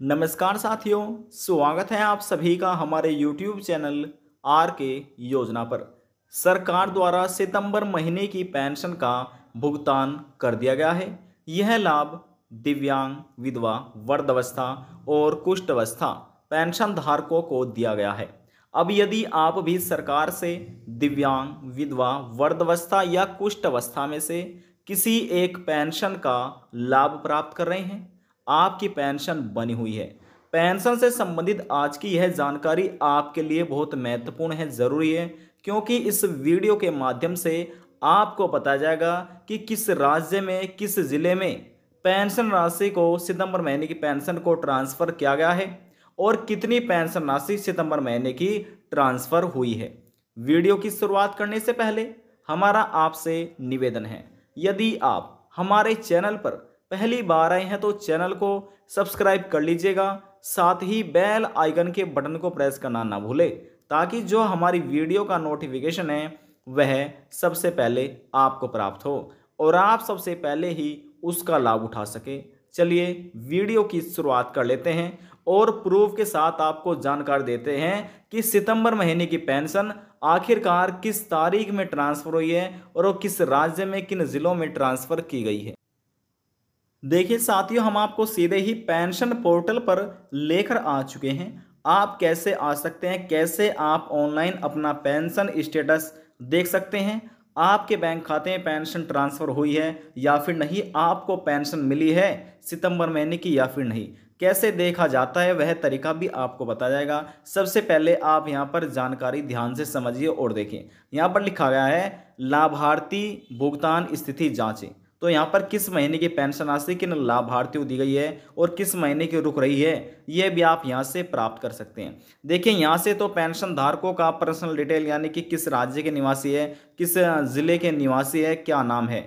नमस्कार साथियों, स्वागत है आप सभी का हमारे YouTube चैनल आर के योजना पर। सरकार द्वारा सितंबर महीने की पेंशन का भुगतान कर दिया गया है। यह लाभ दिव्यांग, विधवा, वृद्धावस्था और कुष्ठावस्था पेंशन धारकों को दिया गया है। अब यदि आप भी सरकार से दिव्यांग, विधवा, वृद्धावस्था या कुष्ठावस्था में से किसी एक पेंशन का लाभ प्राप्त कर रहे हैं, आपकी पेंशन बनी हुई है। पेंशन से संबंधित आज की यह जानकारी आपके लिए बहुत महत्वपूर्ण है, ज़रूरी है, क्योंकि इस वीडियो के माध्यम से आपको पता जाएगा कि किस राज्य में, किस जिले में पेंशन राशि को, सितंबर महीने की पेंशन को ट्रांसफ़र किया गया है और कितनी पेंशन राशि सितंबर महीने की ट्रांसफ़र हुई है। वीडियो की शुरुआत करने से पहले हमारा आपसे निवेदन है, यदि आप हमारे चैनल पर पहली बार आए हैं तो चैनल को सब्सक्राइब कर लीजिएगा, साथ ही बेल आइकन के बटन को प्रेस करना ना भूलें, ताकि जो हमारी वीडियो का नोटिफिकेशन है वह सबसे पहले आपको प्राप्त हो और आप सबसे पहले ही उसका लाभ उठा सके। चलिए वीडियो की शुरुआत कर लेते हैं और प्रूफ के साथ आपको जानकारी देते हैं कि सितंबर महीने की पेंशन आखिरकार किस तारीख में ट्रांसफ़र हुई है और वो किस राज्य में, किन जिलों में ट्रांसफ़र की गई है। देखिए साथियों, हम आपको सीधे ही पेंशन पोर्टल पर लेकर आ चुके हैं। आप कैसे आ सकते हैं, कैसे आप ऑनलाइन अपना पेंशन स्टेटस देख सकते हैं, आपके बैंक खाते में पेंशन ट्रांसफ़र हुई है या फिर नहीं, आपको पेंशन मिली है सितंबर महीने की या फिर नहीं, कैसे देखा जाता है वह तरीका भी आपको बताया जाएगा। सबसे पहले आप यहां पर जानकारी ध्यान से समझिए और देखिए, यहां पर लिखा गया है लाभार्थी भुगतान स्थिति जांचें। तो यहाँ पर किस महीने की पेंशन राशि किन लाभार्थियों दी गई है और किस महीने की रुक रही है, ये भी आप यहाँ से प्राप्त कर सकते हैं। देखिए यहाँ से तो पेंशन धारकों का पर्सनल डिटेल, यानी कि किस राज्य के निवासी है, किस जिले के निवासी है, क्या नाम है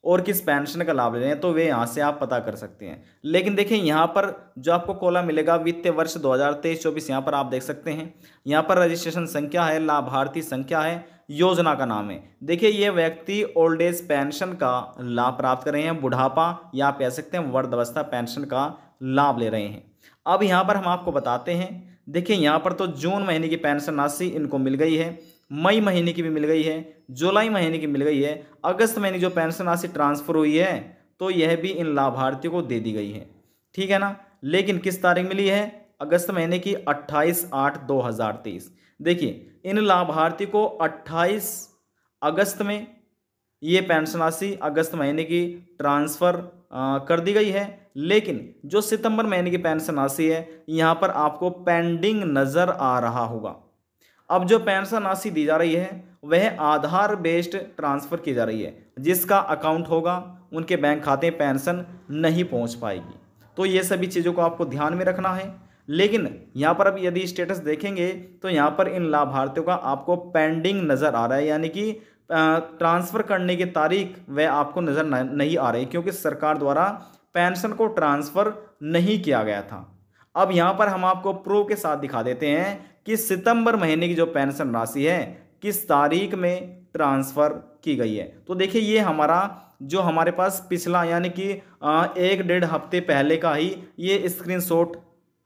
और किस पेंशन का लाभ ले रहे हैं, तो वे यहाँ से आप पता कर सकते हैं। लेकिन देखिए यहाँ पर जो आपको कॉलम मिलेगा वित्तीय वर्ष 2023-24, यहाँ पर आप देख सकते हैं, यहाँ पर रजिस्ट्रेशन संख्या है, लाभार्थी संख्या है, योजना का नाम है। देखिए ये व्यक्ति ओल्ड एज पेंशन का लाभ प्राप्त कर रहे हैं, बुढ़ापा या आप कह सकते हैं वृद्धावस्था पेंशन का लाभ ले रहे हैं। अब यहाँ पर हम आपको बताते हैं, देखिए यहाँ पर तो जून महीने की पेंशन राशि इनको मिल गई है, मई महीने की भी मिल गई है, जुलाई महीने की मिल गई है, अगस्त महीने जो पेंशन राशि ट्रांसफ़र हुई है तो यह भी इन लाभार्थियों को दे दी गई है, ठीक है ना। लेकिन किस तारीख मिली है, अगस्त महीने की 28/8/2023। देखिए इन लाभार्थी को 28 अगस्त में ये पेंशन राशि अगस्त महीने की ट्रांसफ़र कर दी गई है। लेकिन जो सितंबर महीने की पेंशन राशि है यहाँ पर आपको पेंडिंग नज़र आ रहा होगा। अब जो पेंशन राशि दी जा रही है वह आधार बेस्ड ट्रांसफ़र की जा रही है, जिसका अकाउंट होगा उनके बैंक खाते में पेंशन नहीं पहुंच पाएगी। तो ये सभी चीज़ों को आपको ध्यान में रखना है। लेकिन यहाँ पर अब यदि स्टेटस देखेंगे तो यहाँ पर इन लाभार्थियों का आपको पेंडिंग नज़र आ रहा है, यानी कि ट्रांसफ़र करने की तारीख वह आपको नज़र नहीं आ रही, क्योंकि सरकार द्वारा पेंशन को ट्रांसफ़र नहीं किया गया था। अब यहाँ पर हम आपको प्रूफ के साथ दिखा देते हैं कि सितंबर महीने की जो पेंशन राशि है किस तारीख में ट्रांसफ़र की गई है। तो देखिए ये हमारा जो हमारे पास पिछला, यानी कि 1-1.5 हफ्ते पहले का ही ये स्क्रीनशॉट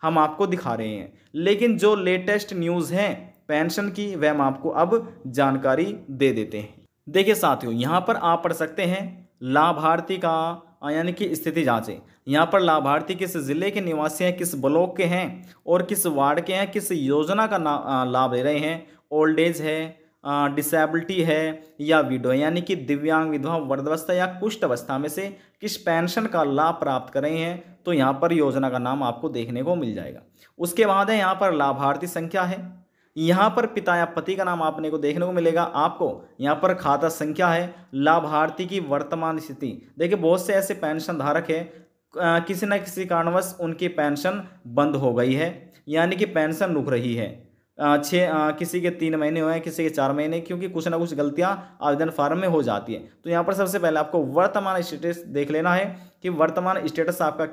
हम आपको दिखा रहे हैं। लेकिन जो लेटेस्ट न्यूज़ है पेंशन की वह हम आपको अब जानकारी दे देते हैं। देखिए साथियों, यहाँ पर आप पढ़ सकते हैं लाभार्थी का यानी कि स्थिति जांचें। यहाँ पर लाभार्थी किस जिले के निवासी हैं, किस ब्लॉक के हैं और किस वार्ड के हैं, किस योजना का लाभ ले रहे हैं, ओल्ड एज है, डिसेबिलिटी है या विडो है, यानी कि दिव्यांग, विधवा, वृद्धावस्था या कुष्ठ अवस्था में से किस पेंशन का लाभ प्राप्त कर रहे हैं, तो यहाँ पर योजना का नाम आपको देखने को मिल जाएगा। उसके बाद है यहाँ पर लाभार्थी संख्या है, यहाँ पर पिता या पति का नाम आपने को देखने को मिलेगा। आपको यहाँ पर खाता संख्या है, लाभार्थी की वर्तमान स्थिति। देखिए बहुत से ऐसे पेंशन धारक है किसी न किसी कारणवश उनकी पेंशन बंद हो गई है, यानी कि पेंशन रुक रही है। किसी के 3 महीने हुए हैं, किसी के 4 महीने, क्योंकि कुछ ना कुछ गलतियां आवेदन फार्म में हो जाती हैं। तो यहाँ पर सबसे पहले आपको वर्तमान स्टेटस देख लेना है कि वर्तमान स्टेटस आपका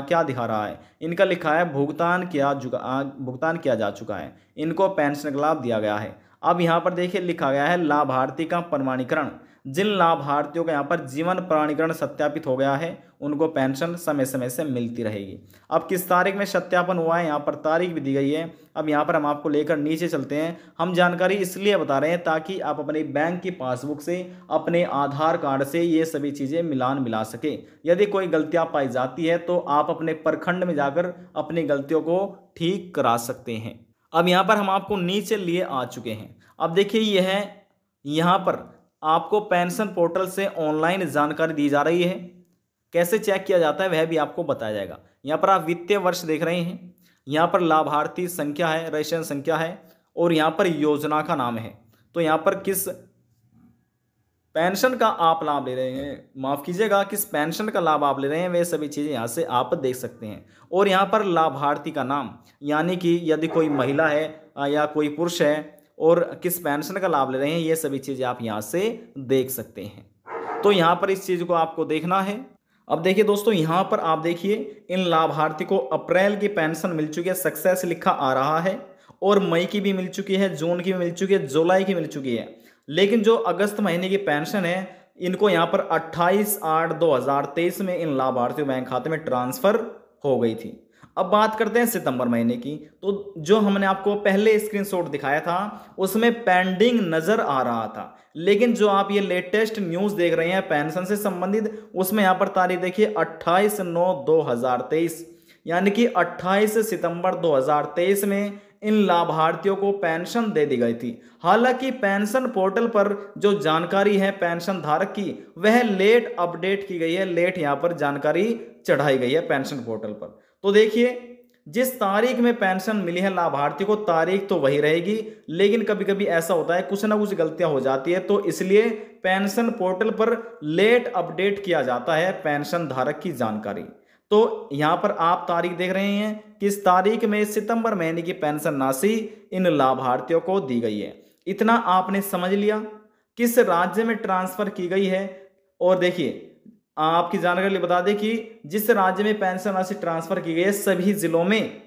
क्या दिखा रहा है। इनका लिखा है भुगतान किया जा चुका है, इनको पेंशन का लाभ दिया गया है। अब यहाँ पर देखिए लिखा गया है लाभार्थी का प्रमाणीकरण। जिन लाभार्थियों का यहाँ पर जीवन प्रमाणीकरण सत्यापित हो गया है उनको पेंशन समय समय से मिलती रहेगी। अब किस तारीख में सत्यापन हुआ है यहाँ पर तारीख भी दी गई है। अब यहाँ पर हम आपको लेकर नीचे चलते हैं। हम जानकारी इसलिए बता रहे हैं ताकि आप अपने बैंक की पासबुक से, अपने आधार कार्ड से ये सभी चीज़ें मिला सके। यदि कोई गलतियाँ पाई जाती है तो आप अपने प्रखंड में जाकर अपनी गलतियों को ठीक करा सकते हैं। अब यहाँ पर हम आपको नीचे लिए आ चुके हैं। अब देखिए यह है, यहाँ पर आपको पेंशन पोर्टल से ऑनलाइन जानकारी दी जा रही है। कैसे चेक किया जाता है वह भी आपको बताया जाएगा। यहाँ पर आप वित्तीय वर्ष देख रहे हैं, यहाँ पर लाभार्थी संख्या है, रजिस्ट्रेशन संख्या है और यहाँ पर योजना का नाम है। तो यहाँ पर किस पेंशन का आप लाभ ले रहे हैं, माफ़ कीजिएगा, किस पेंशन का लाभ आप ले रहे हैं, वे सभी चीज़ें यहाँ से आप देख सकते हैं। और यहाँ पर लाभार्थी का नाम, यानी कि यदि कोई महिला है या कोई पुरुष है और किस पेंशन का लाभ ले रहे हैं, ये सभी चीज़ें आप यहाँ से देख सकते हैं। तो यहाँ पर इस चीज़ को आपको देखना है। अब देखिए दोस्तों, यहाँ पर आप देखिए इन लाभार्थी को अप्रैल की पेंशन मिल चुकी है, सक्सेस लिखा आ रहा है, और मई की भी मिल चुकी है, जून की भी मिल चुकी है, जुलाई की मिल चुकी है। लेकिन जो अगस्त महीने की पेंशन है इनको यहाँ पर 28/8/2023 में इन लाभार्थियों बैंक खाते में ट्रांसफर हो गई थी। अब बात करते हैं सितंबर महीने की। तो जो हमने आपको पहले स्क्रीनशॉट दिखाया था उसमें पेंडिंग नजर आ रहा था, लेकिन जो आप ये लेटेस्ट न्यूज देख रहे हैं पेंशन से संबंधित, उसमें यहाँ पर तारीख देखिए 28/9/2023, यानी कि 28 सितंबर 2023 में इन लाभार्थियों को पेंशन दे दी गई थी। हालांकि पेंशन पोर्टल पर जो जानकारी है पेंशन धारक की वह लेट अपडेट की गई है, लेट यहाँ पर जानकारी चढ़ाई गई है पेंशन पोर्टल पर। तो देखिए जिस तारीख में पेंशन मिली है लाभार्थी को तारीख तो वही रहेगी, लेकिन कभी कभी ऐसा होता है कुछ ना कुछ गलतियां हो जाती है, तो इसलिए पेंशन पोर्टल पर लेट अपडेट किया जाता है पेंशन धारक की जानकारी। तो यहाँ पर आप तारीख देख रहे हैं, किस तारीख में सितंबर महीने की पेंशन राशि इन लाभार्थियों को दी गई है। इतना आपने समझ लिया किस राज्य में ट्रांसफर की गई है। और देखिए आपकी जानकारी लिए बता दें कि जिस राज्य में पेंशन राशि ट्रांसफर की गई है सभी जिलों में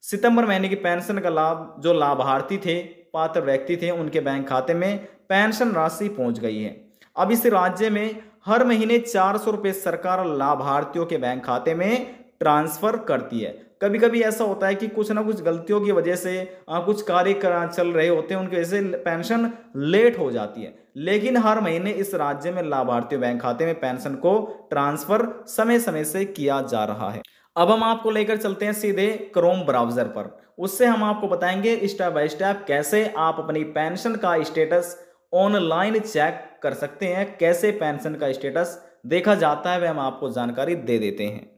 सितंबर महीने की पेंशन का लाभ जो लाभार्थी थे, पात्र व्यक्ति थे, उनके बैंक खाते में पेंशन राशि पहुंच गई है। अब इस राज्य में हर महीने 400 रुपये सरकार लाभार्थियों के बैंक खाते में ट्रांसफर करती है। कभी कभी ऐसा होता है कि कुछ ना कुछ गलतियों की वजह से कुछ कार्य चल रहे होते हैं, उनकी वजह से पेंशन लेट हो जाती है, लेकिन हर महीने इस राज्य में लाभार्थियों बैंक खाते में पेंशन को ट्रांसफर समय समय से किया जा रहा है। अब हम आपको लेकर चलते हैं सीधे क्रोम ब्राउजर पर। उससे हम आपको बताएंगे स्टेप बाय स्टेप कैसे आप अपनी पेंशन का स्टेटस ऑनलाइन चेक कर सकते हैं, कैसे पेंशन का स्टेटस देखा जाता है वह हम आपको जानकारी दे देते हैं।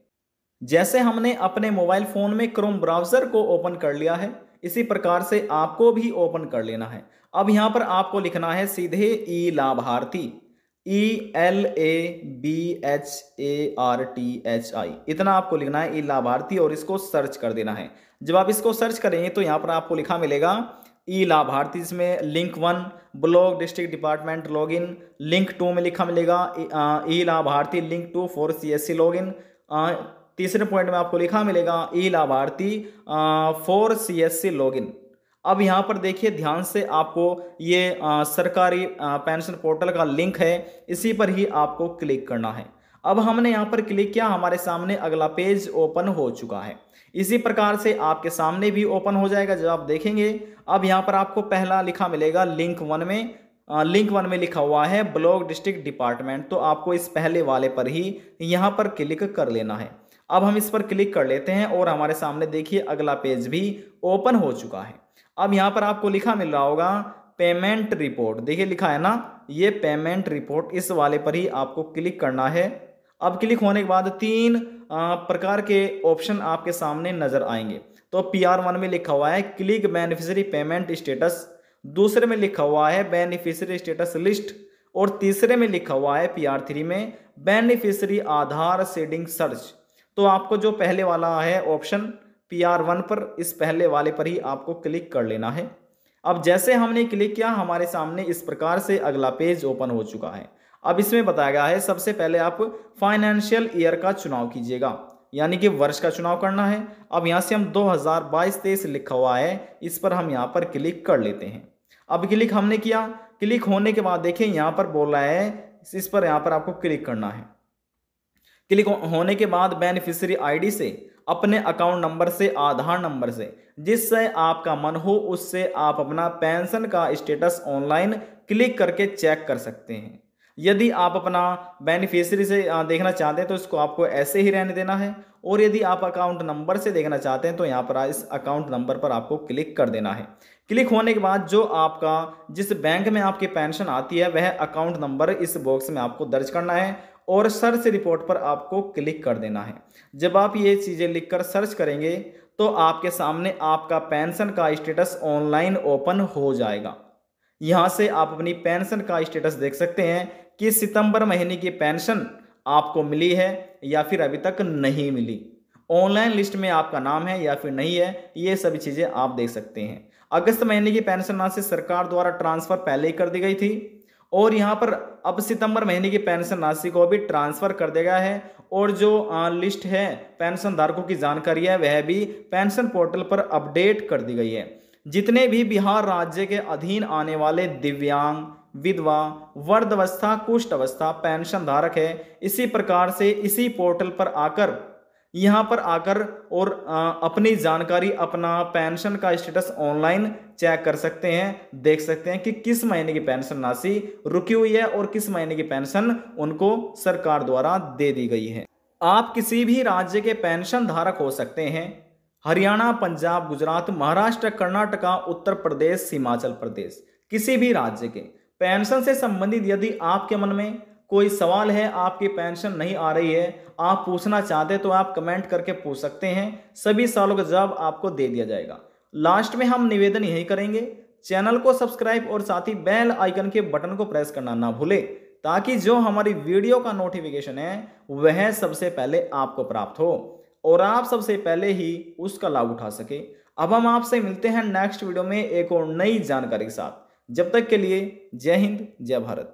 जैसे हमने अपने मोबाइल फोन में क्रोम ब्राउजर को ओपन कर लिया है, इसी प्रकार से आपको भी ओपन कर लेना है। अब यहां पर आपको लिखना है सीधे ई लाभार्थी, ELABHARTHI, इतना आपको लिखना है ई लाभार्थी, और इसको सर्च कर देना है। जब आप इसको सर्च करेंगे तो यहाँ पर आपको लिखा मिलेगा ई लाभार्थी, इसमें link 1 block district department login, link 2 में लिखा मिलेगा ई लाभार्थी लिंक 2 फॉर CSC लॉगिन, तीसरे पॉइंट में आपको लिखा मिलेगा ई लाभार्थी फॉर CSC लॉगिन। अब यहाँ पर देखिए ध्यान से, आपको ये सरकारी पेंशन पोर्टल का लिंक है, इसी पर ही आपको क्लिक करना है। अब हमने यहाँ पर क्लिक किया, हमारे सामने अगला पेज ओपन हो चुका है। इसी प्रकार से आपके सामने भी ओपन हो जाएगा जब आप देखेंगे। अब यहाँ पर आपको पहला लिखा मिलेगा लिंक 1 में, लिंक 1 में लिखा हुआ है ब्लॉक डिस्ट्रिक्ट डिपार्टमेंट, तो आपको इस पहले वाले पर ही यहाँ पर क्लिक कर लेना है। अब हम इस पर क्लिक कर लेते हैं और हमारे सामने देखिए अगला पेज भी ओपन हो चुका है। अब यहाँ पर आपको लिखा मिल रहा होगा पेमेंट रिपोर्ट, देखिए लिखा है ना, ये पेमेंट रिपोर्ट, इस वाले पर ही आपको क्लिक करना है। अब क्लिक होने के बाद 3 प्रकार के ऑप्शन आपके सामने नजर आएंगे। तो PR1 में लिखा हुआ है क्लिक बेनिफिशियरी पेमेंट स्टेटस, दूसरे में लिखा हुआ है बेनिफिशियरी स्टेटस लिस्ट, और तीसरे में लिखा हुआ है PR3 में बेनिफिशियरी आधार सीडिंग सर्च। तो आपको जो पहले वाला है ऑप्शन PR1 पर, इस पहले वाले पर ही आपको क्लिक कर लेना है। अब जैसे हमने क्लिक किया हमारे सामने इस प्रकार से अगला पेज ओपन हो चुका है। अब इसमें बताया गया है सबसे पहले आप फाइनेंशियल ईयर का चुनाव कीजिएगा, यानी कि वर्ष का चुनाव करना है। अब यहाँ से हम 2022-23 लिखा हुआ है, इस पर हम यहाँ पर क्लिक कर लेते हैं। अब क्लिक हमने किया, क्लिक होने के बाद देखिए यहाँ पर बोल रहा है इस पर यहाँ पर आपको क्लिक करना है। क्लिक होने के बाद बेनिफिशियरी आईडी से, अपने अकाउंट नंबर से, आधार नंबर से, जिससे आपका मन हो उससे आप अपना पेंशन का स्टेटस ऑनलाइन क्लिक करके चेक कर सकते हैं। यदि आप अपना बेनिफिशियरी से देखना चाहते हैं तो इसको आपको ऐसे ही रहने देना है, और यदि आप अकाउंट नंबर से देखना चाहते हैं तो यहाँ पर इस अकाउंट नंबर पर आपको क्लिक कर देना है। क्लिक होने के बाद जो आपका जिस बैंक में आपकी पेंशन आती है वह अकाउंट नंबर इस बॉक्स में आपको दर्ज करना है और सर्च रिपोर्ट पर आपको क्लिक कर देना है। जब आप ये चीज़ें लिखकर सर्च करेंगे तो आपके सामने आपका पेंशन का स्टेटस ऑनलाइन ओपन हो जाएगा। यहाँ से आप अपनी पेंशन का स्टेटस देख सकते हैं कि सितंबर महीने की पेंशन आपको मिली है या फिर अभी तक नहीं मिली, ऑनलाइन लिस्ट में आपका नाम है या फिर नहीं है, ये सभी चीज़ें आप देख सकते हैं। अगस्त महीने की पेंशन राशि सरकार द्वारा ट्रांसफर पहले ही कर दी गई थी और यहाँ पर अब सितंबर महीने की पेंशन राशि को भी ट्रांसफर कर दिया गया है, और जो लिस्ट है पेंशन धारकों की जानकारी है वह भी पेंशन पोर्टल पर अपडेट कर दी गई है। जितने भी बिहार राज्य के अधीन आने वाले दिव्यांग, विधवा, वृद्धावस्था, कुष्ठ अवस्था पेंशन धारक है, इसी प्रकार से इसी पोर्टल पर आकर यहाँ पर आकर और अपनी जानकारी, अपना पेंशन का स्टेटस ऑनलाइन चेक कर सकते हैं, देख सकते हैं कि किस महीने की पेंशन राशि रुकी हुई है और किस महीने की पेंशन उनको सरकार द्वारा दे दी गई है। आप किसी भी राज्य के पेंशन धारक हो सकते हैं। हरियाणा, पंजाब, गुजरात, महाराष्ट्र, कर्नाटका, उत्तर प्रदेश, हिमाचल प्रदेश, किसी भी राज्य के पेंशन से संबंधित यदि आपके मन में कोई सवाल है, आपकी पेंशन नहीं आ रही है, आप पूछना चाहते हैं तो आप कमेंट करके पूछ सकते हैं, सभी सवालों का जवाब आपको दे दिया जाएगा। लास्ट में हम निवेदन यही करेंगे, चैनल को सब्सक्राइब और साथ ही बेल आइकन के बटन को प्रेस करना ना भूले, ताकि जो हमारी वीडियो का नोटिफिकेशन है वह सबसे पहले आपको प्राप्त हो और आप सबसे पहले ही उसका लाभ उठा सके। अब हम आपसे मिलते हैं नेक्स्ट वीडियो में एक और नई जानकारी के साथ। जब तक के लिए जय हिंद, जय भारत।